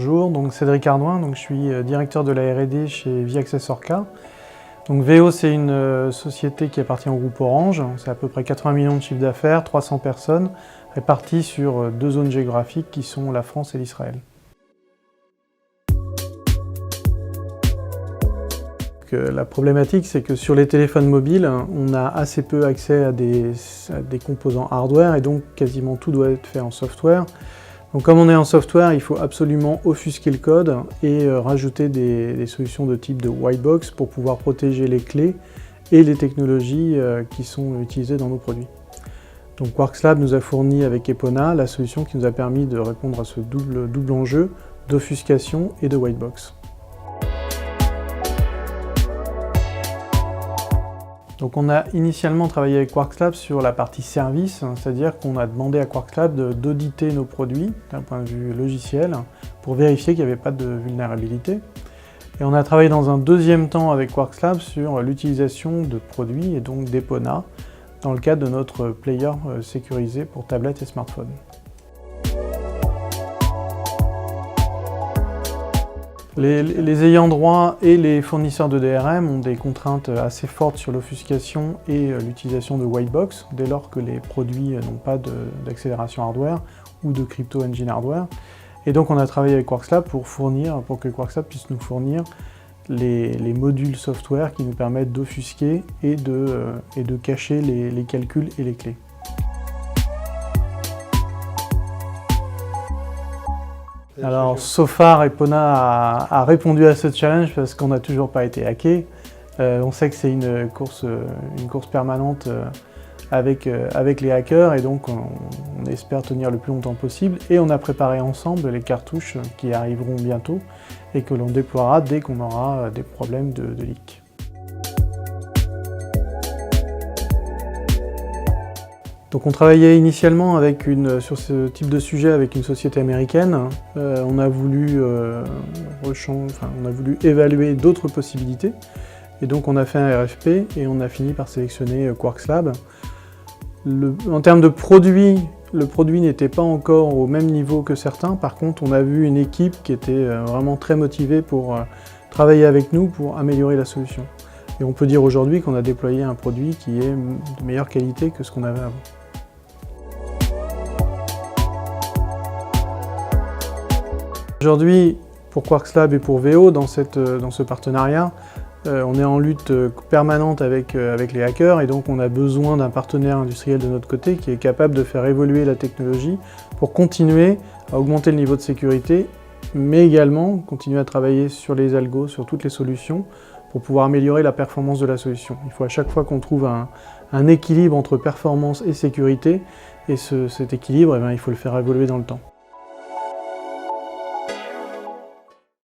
Bonjour, donc Cédric Ardouin, donc je suis directeur de la R&D chez Viaccess Orca. Donc VEO, c'est une société qui appartient au groupe Orange, c'est à peu près 80 millions de chiffre d'affaires, 300 personnes, réparties sur deux zones géographiques qui sont la France et l'Israël. La problématique, c'est que sur les téléphones mobiles, on a assez peu accès à des composants hardware et donc quasiment tout doit être fait en software. Donc comme on est en software, il faut absolument offusquer le code et rajouter des solutions de type de white box pour pouvoir protéger les clés et les technologies qui sont utilisées dans nos produits. Donc Quarks Lab nous a fourni avec Epona la solution qui nous a permis de répondre à ce double enjeu d'offuscation et de white box. Donc on a initialement travaillé avec Quarks Lab sur la partie service, c'est-à-dire qu'on a demandé à Quarks Lab d'auditer nos produits d'un point de vue logiciel pour vérifier qu'il n'y avait pas de vulnérabilité. Et on a travaillé dans un deuxième temps avec Quarks Lab sur l'utilisation de produits et donc d'Epona dans le cadre de notre player sécurisé pour tablettes et smartphones. Les ayants droit et les fournisseurs de DRM ont des contraintes assez fortes sur l'offuscation et l'utilisation de white box dès lors que les produits n'ont pas d'accélération hardware ou de crypto engine hardware. Et donc on a travaillé avec Quarks Lab pour que Quarks Lab puisse nous fournir les modules software qui nous permettent d'offusquer et de cacher les calculs et les clés. Alors, so far, Epona a répondu à ce challenge parce qu'on n'a toujours pas été hacké. On sait que c'est une course permanente avec les hackers et donc on espère tenir le plus longtemps possible. Et on a préparé ensemble les cartouches qui arriveront bientôt et que l'on déploiera dès qu'on aura des problèmes de leak. Donc on travaillait initialement sur ce type de sujet avec une société américaine. On a voulu évaluer d'autres possibilités. Et donc on a fait un RFP et on a fini par sélectionner Quarks Lab. En termes de produit, le produit n'était pas encore au même niveau que certains. Par contre, on a vu une équipe qui était vraiment très motivée pour travailler avec nous pour améliorer la solution. Et on peut dire aujourd'hui qu'on a déployé un produit qui est de meilleure qualité que ce qu'on avait avant. Aujourd'hui, pour Quarks Lab et pour VEO, dans ce partenariat, on est en lutte permanente avec les hackers et donc on a besoin d'un partenaire industriel de notre côté qui est capable de faire évoluer la technologie pour continuer à augmenter le niveau de sécurité, mais également continuer à travailler sur les algos, sur toutes les solutions pour pouvoir améliorer la performance de la solution. Il faut à chaque fois qu'on trouve un équilibre entre performance et sécurité et cet équilibre, il faut le faire évoluer dans le temps.